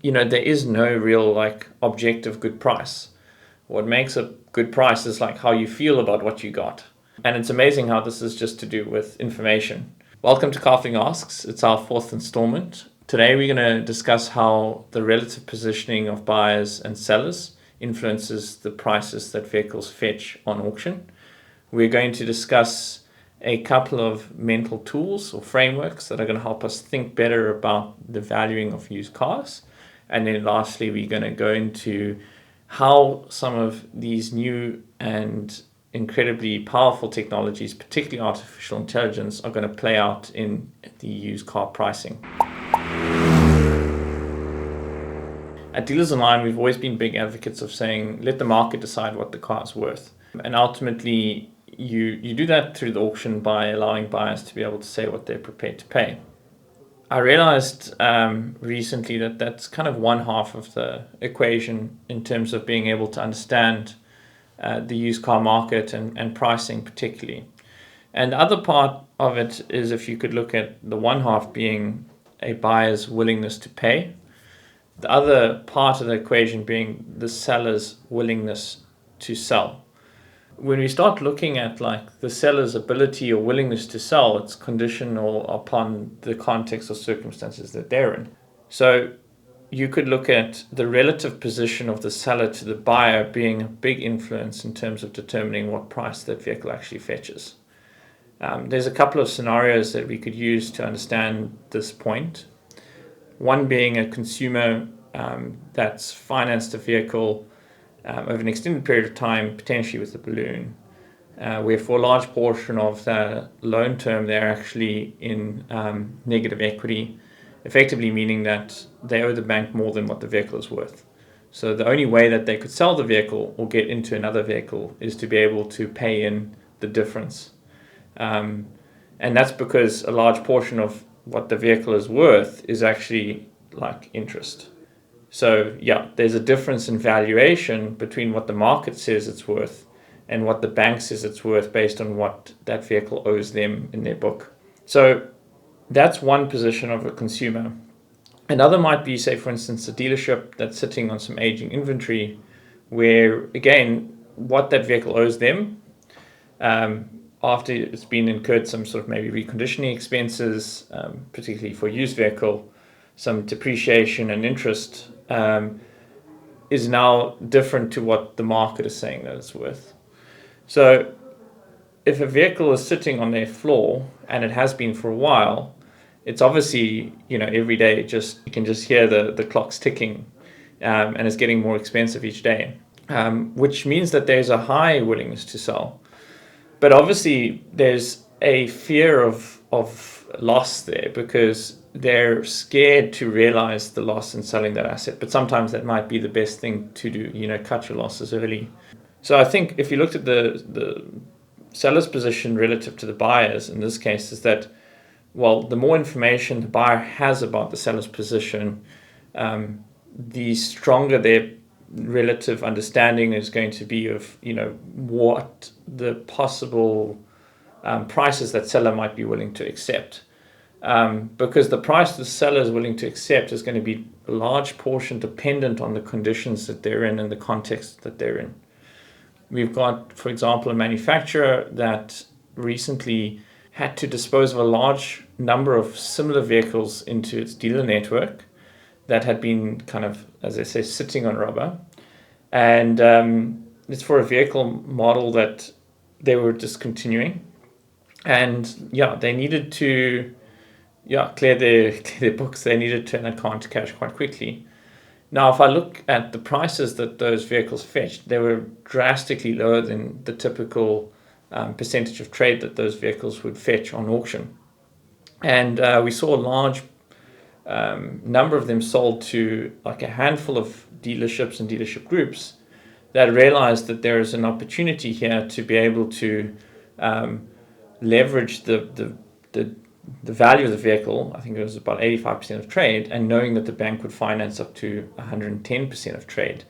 there is no real like objective good price. What makes a good price is like how you feel about what you got. And it's amazing how this is just to do with information. Welcome to CarFling Asks. It's our fourth installment. Today we're going to discuss how the relative positioning of buyers and sellers influences the prices that vehicles fetch on auction. We're going to discuss a couple of mental tools or frameworks that are going to help us think better about the valuing of used cars. And then lastly, we're going to go into how some of these new and incredibly powerful technologies, particularly artificial intelligence, are going to play out in the used car pricing. At Dealers Online, we've always been big advocates of saying, let the market decide what the car is worth. And ultimately, you do that through the auction by allowing buyers to be able to say what they're prepared to pay. I realized recently that that's kind of one half of the equation in terms of being able to understand the used car market and pricing particularly. And the other part of it is if you could look at the one half being a buyer's willingness to pay, the other part of the equation being the seller's willingness to sell. When we start looking at like the seller's ability or willingness to sell, it's conditional upon the context or circumstances that they're in. So you could look at the relative position of the seller to the buyer being a big influence in terms of determining what price that vehicle actually fetches. There's a couple of scenarios that we could use to understand this point. One being a consumer that's financed a vehicle over an extended period of time, potentially with a balloon, where for a large portion of the loan term, they're actually in negative equity, effectively meaning that they owe the bank more than what the vehicle is worth. So the only way that they could sell the vehicle or get into another vehicle is to be able to pay in the difference. And that's because a large portion of what the vehicle is worth is actually like interest. So yeah, there's a difference in valuation between what the market says it's worth and what the bank says it's worth based on what that vehicle owes them in their book. So that's one position of a consumer. Another might be, say, for instance, a dealership that's sitting on some aging inventory where, again, what that vehicle owes them after it's been incurred some sort of maybe reconditioning expenses, particularly for a used vehicle, some depreciation and interest, is now different to what the market is saying that it's worth. So if a vehicle is sitting on their floor, and it has been for a while, it's obviously, every day you can just hear the clocks ticking, and it's getting more expensive each day, which means that there's a high willingness to sell. But obviously there's a fear of loss there because they're scared to realize the loss in selling that asset. But sometimes that might be the best thing to do, cut your losses early. So I think if you looked at the seller's position relative to the buyer's in this case is that, well, the more information the buyer has about the seller's position, the stronger their relative understanding is going to be of, what the possible prices that seller might be willing to accept. Because the price the seller is willing to accept is going to be a large portion dependent on the conditions that they're in and the context that they're in. We've got, for example, a manufacturer that recently had to dispose of a large number of similar vehicles into its dealer network that had been kind of, as they say, sitting on rubber. And it's for a vehicle model that they were discontinuing. And yeah, they needed to clear their books. They needed to turn that car into cash quite quickly. Now, if I look at the prices that those vehicles fetched, they were drastically lower than the typical percentage of trade that those vehicles would fetch on auction. And we saw a large number of them sold to like a handful of dealerships and dealership groups that realized that there is an opportunity here to be able to leverage the value of the vehicle. I think it was about 85% of trade, and knowing that the bank would finance up to 110% of trade.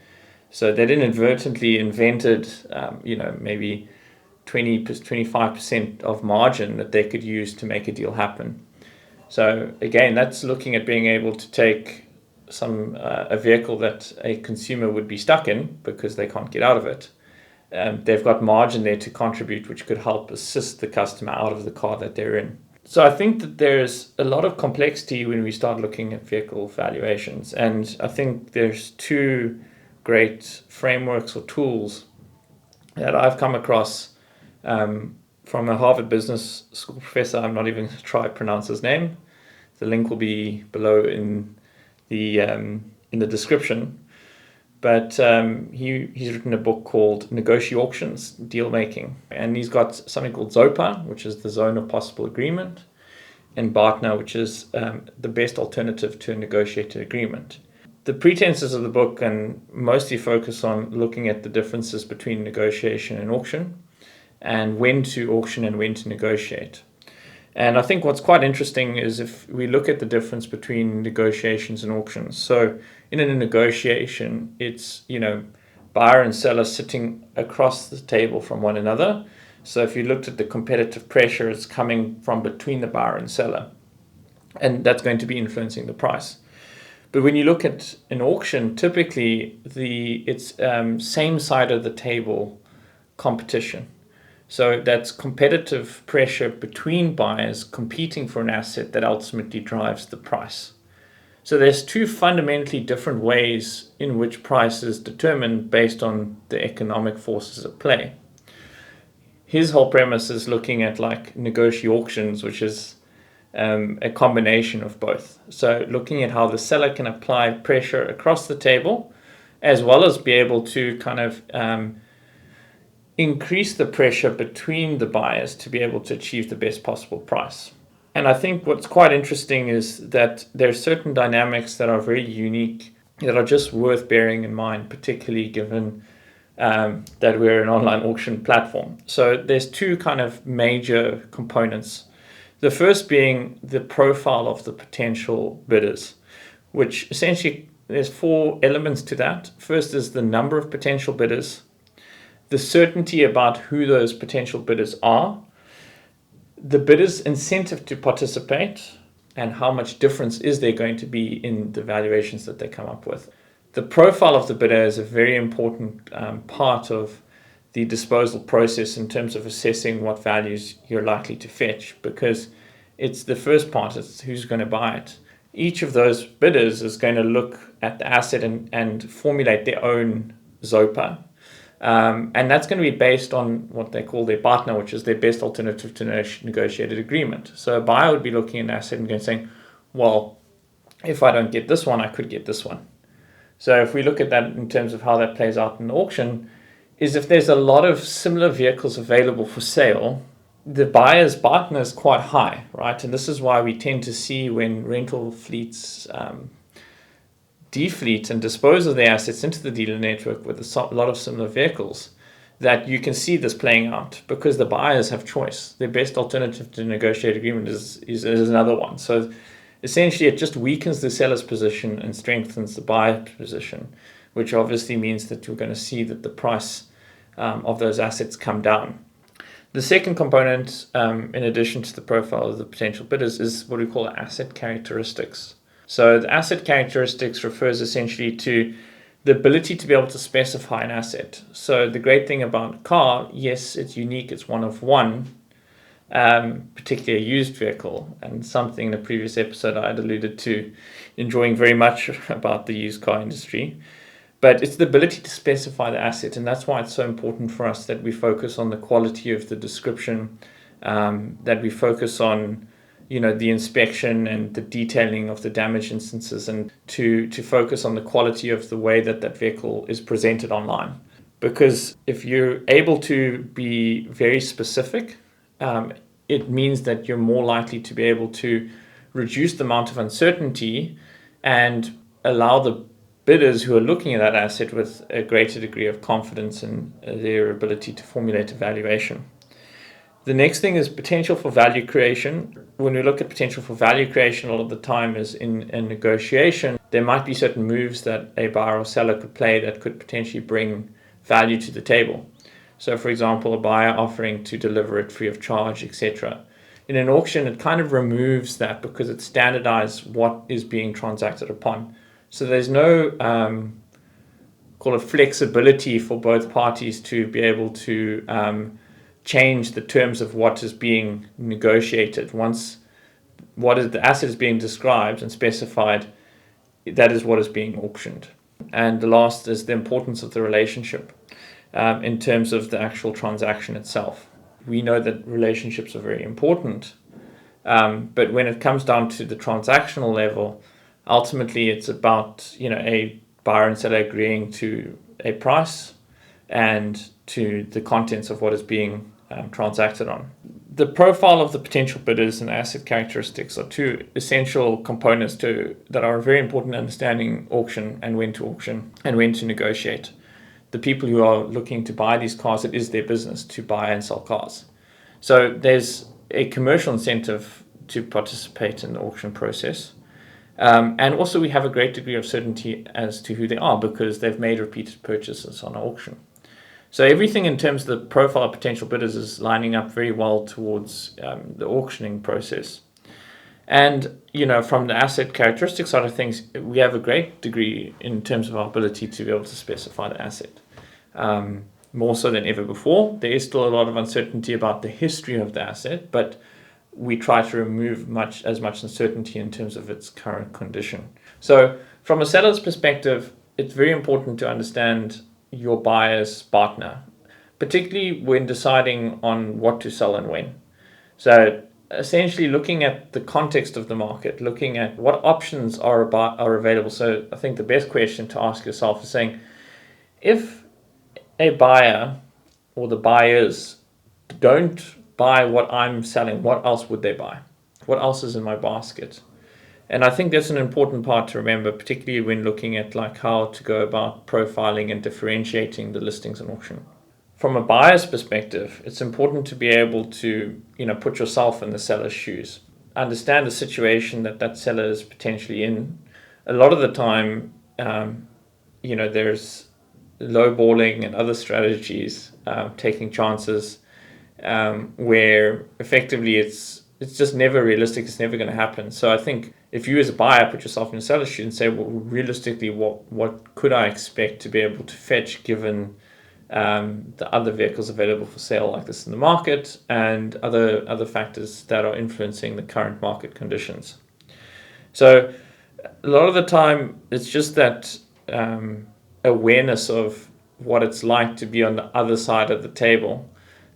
So they inadvertently invented, maybe 25% of margin that they could use to make a deal happen. So again, that's looking at being able to take a vehicle that a consumer would be stuck in because they can't get out of it, they've got margin there to contribute, which could help assist the customer out of the car that they're in. So I think that there's a lot of complexity when we start looking at vehicle valuations. And I think there's two great frameworks or tools that I've come across from a Harvard Business School professor. I'm not even going to try to pronounce his name. The link will be below in the description. But he's written a book called Auctions, Deal Making. And he's got something called ZOPA, which is the Zone of Possible Agreement, and BATNA, which is the best alternative to a negotiated agreement. The pretenses of the book can mostly focus on looking at the differences between negotiation and auction, and when to auction and when to negotiate. And I think what's quite interesting is if we look at the difference between negotiations and auctions. So in a negotiation, it's, buyer and seller sitting across the table from one another. So if you looked at the competitive pressure, it's coming from between the buyer and seller. And that's going to be influencing the price. But when you look at an auction, typically it's same side of the table competition. So that's competitive pressure between buyers competing for an asset that ultimately drives the price. So there's two fundamentally different ways in which price is determined based on the economic forces at play. His whole premise is looking at like negotiations, which is a combination of both. So looking at how the seller can apply pressure across the table, as well as be able to kind of increase the pressure between the buyers to be able to achieve the best possible price. And I think what's quite interesting is that there are certain dynamics that are very unique that are just worth bearing in mind, particularly given that we're an online auction platform. So there's two kind of major components. The first being the profile of the potential bidders, which essentially there's four elements to that. First is the number of potential bidders, the certainty about who those potential bidders are, the bidder's incentive to participate, and how much difference is there going to be in the valuations that they come up with. The profile of the bidder is a very important part of the disposal process in terms of assessing what values you're likely to fetch, because it's the first part, it's who's going to buy it. Each of those bidders is going to look at the asset and formulate their own ZOPA. And that's going to be based on what they call their BATNA, which is their best alternative to negotiated agreement. So a buyer would be looking at an asset and saying, well, if I don't get this one, I could get this one. So if we look at that in terms of how that plays out in the auction, is if there's a lot of similar vehicles available for sale, the buyer's BATNA is quite high, right? And this is why we tend to see when rental fleets defleet and dispose of their assets into the dealer network with a lot of similar vehicles, that you can see this playing out because the buyers have choice. Their best alternative to negotiated agreement is another one. So essentially it just weakens the seller's position and strengthens the buyer's position, which obviously means that you're going to see that the price of those assets come down. The second component, in addition to the profile of the potential bidders, is what we call asset characteristics. So the asset characteristics refers essentially to the ability to be able to specify an asset. So the great thing about a car, yes, it's unique, it's one of one, particularly a used vehicle, and something in a previous episode I had alluded to enjoying very much about the used car industry. But it's the ability to specify the asset, and that's why it's so important for us that we focus on the quality of the description, that we focus on the inspection and the detailing of the damage instances, and to focus on the quality of the way that vehicle is presented online. Because if you're able to be very specific, it means that you're more likely to be able to reduce the amount of uncertainty and allow the bidders who are looking at that asset with a greater degree of confidence in their ability to formulate a valuation. The next thing is potential for value creation. When we look at potential for value creation, a lot of the time is in a negotiation, there might be certain moves that a buyer or seller could play that could potentially bring value to the table. So for example, a buyer offering to deliver it free of charge, etc. In an auction, it kind of removes that because it standardizes what is being transacted upon. So there's no call it flexibility for both parties to be able to change the terms of what is being negotiated. Once the asset is being described and specified, that is what is being auctioned. And the last is the importance of the relationship in terms of the actual transaction itself. We know that relationships are very important, but when it comes down to the transactional level, ultimately it's about a buyer and seller agreeing to a price and to the contents of what is being transacted on. The profile of the potential bidders and asset characteristics are two essential components that are very important in understanding auction and when to negotiate. The people who are looking to buy these cars, it is their business to buy and sell cars. So there's a commercial incentive to participate in the auction process. And also we have a great degree of certainty as to who they are because they've made repeated purchases on auction. So everything in terms of the profile of potential bidders is lining up very well towards the auctioning process. And, from the asset characteristics side of things, we have a great degree in terms of our ability to be able to specify the asset. More so than ever before. There is still a lot of uncertainty about the history of the asset, but we try to remove as much uncertainty in terms of its current condition. So from a seller's perspective, it's very important to understand your buyer's BATNA, particularly when deciding on what to sell and when. So essentially looking at the context of the market, looking at what options are available. So I think the best question to ask yourself is saying, if a buyer or the buyers don't buy what I'm selling, what else would they buy? What else is in my basket? And I think that's an important part to remember, particularly when looking at how to go about profiling and differentiating the listings in auction. From a buyer's perspective, it's important to be able to, put yourself in the seller's shoes. Understand the situation that seller is potentially in. A lot of the time, there's lowballing and other strategies, taking chances, where effectively it's just never realistic. It's never going to happen. So I think if you as a buyer put yourself in a seller's shoes and say, well, realistically, what could I expect to be able to fetch given the other vehicles available for sale like this in the market and other factors that are influencing the current market conditions. So a lot of the time, it's just that awareness of what it's like to be on the other side of the table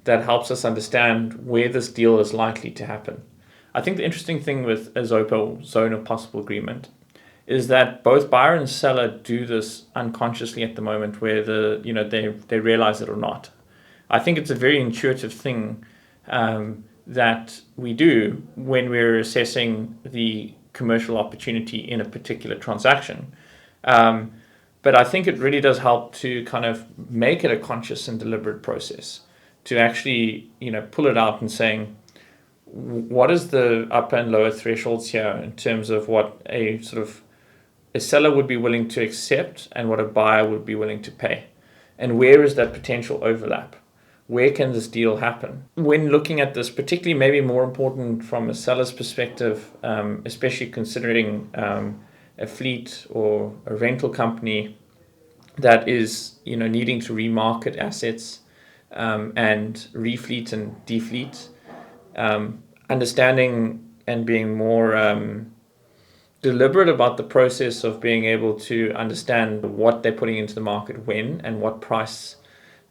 that helps us understand where this deal is likely to happen. I think the interesting thing with a ZOPA, zone of possible agreement, is that both buyer and seller do this unconsciously at the moment where they realize it or not. I think it's a very intuitive thing that we do when we're assessing the commercial opportunity in a particular transaction. But I think it really does help to kind of make it a conscious and deliberate process to actually, pull it out and saying, what is the upper and lower thresholds here in terms of what a seller would be willing to accept and what a buyer would be willing to pay? And where is that potential overlap? Where can this deal happen? When looking at this, particularly maybe more important from a seller's perspective, especially considering a fleet or a rental company that is, needing to remarket assets and refleet and defleet, understanding and being more deliberate about the process of being able to understand what they're putting into the market when and what price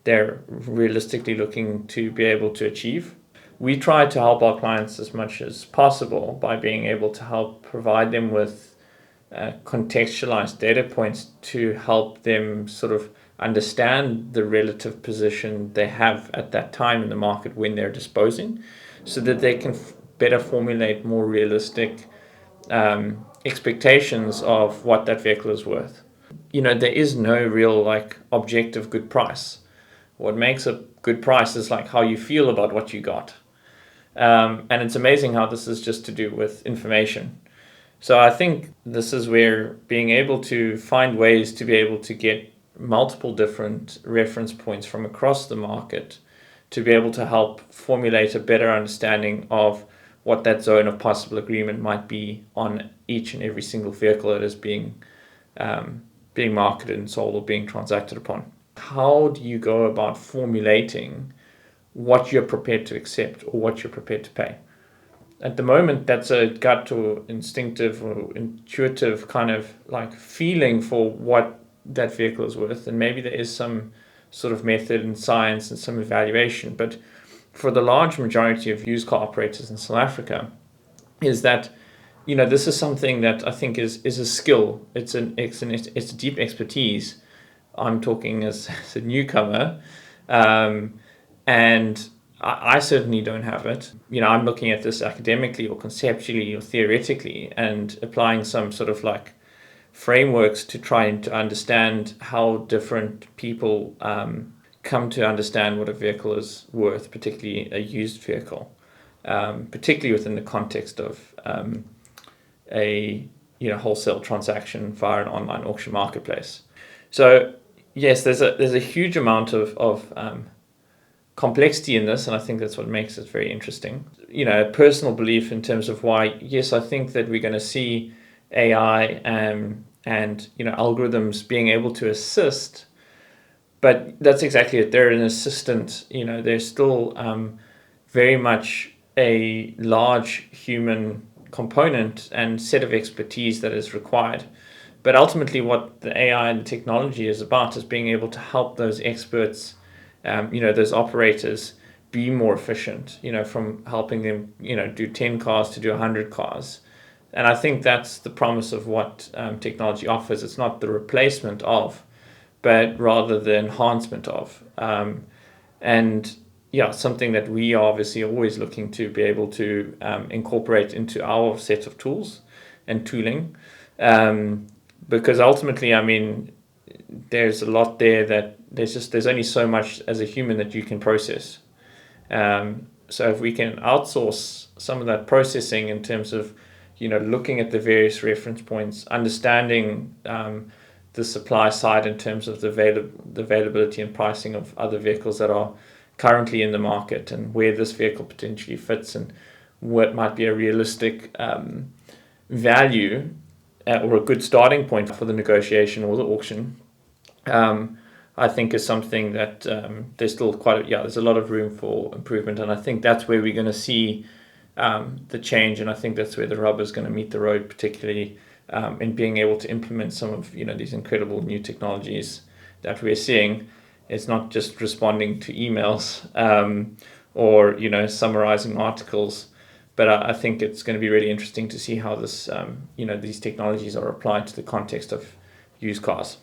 they're realistically looking to be able to achieve. We try to help our clients as much as possible by being able to help provide them with contextualized data points to help them sort of understand the relative position they have at that time in the market when they're disposing, so that they can better formulate more realistic expectations of what that vehicle is worth. There is no real objective good price. What makes a good price is how you feel about what you got. And it's amazing how this is just to do with information. So I think this is where being able to find ways to be able to get multiple different reference points from across the market to be able to help formulate a better understanding of what that zone of possible agreement might be on each and every single vehicle that is being being marketed and sold or being transacted upon. How do you go about formulating what you're prepared to accept or what you're prepared to pay? At the moment, that's a gut or instinctive or intuitive kind of like feeling for what that vehicle is worth. And maybe there is some sort of method and science and some evaluation. But for the large majority of used car operators in South Africa, is that, this is something that I think is a skill. It's a deep expertise. I'm talking as a newcomer. And I certainly don't have it. I'm looking at this academically or conceptually or theoretically and applying some sort of like frameworks to try to understand how different people come to understand what a vehicle is worth, particularly a used vehicle, particularly within the context of a wholesale transaction via an online auction marketplace. So yes, there's a huge amount of complexity in this, and I think that's what makes it very interesting. A personal belief in terms of why, yes, I think that we're going to see AI and algorithms being able to assist, but that's exactly it. They're an assistant. They're still very much a large human component and set of expertise that is required. But ultimately, what the AI and the technology is about is being able to help those experts, those operators, be more efficient, from helping them, do 10 cars to do 100 cars. And I think that's the promise of what technology offers. It's not the replacement of, but rather the enhancement of. Something that we are obviously always looking to be able to incorporate into our set of tools and tooling. Because ultimately, there's a lot there that there's only so much as a human that you can process. So if we can outsource some of that processing in terms of, looking at the various reference points, understanding the supply side in terms of the availability and pricing of other vehicles that are currently in the market and where this vehicle potentially fits and what might be a realistic value or a good starting point for the negotiation or the auction, I think is something that there's still there's a lot of room for improvement, and I think that's where we're going to see the change, and I think that's where the rubber is going to meet the road, particularly in being able to implement some of these incredible new technologies that we're seeing. It's not just responding to emails or summarizing articles, but I think it's going to be really interesting to see how this these technologies are applied to the context of used cars.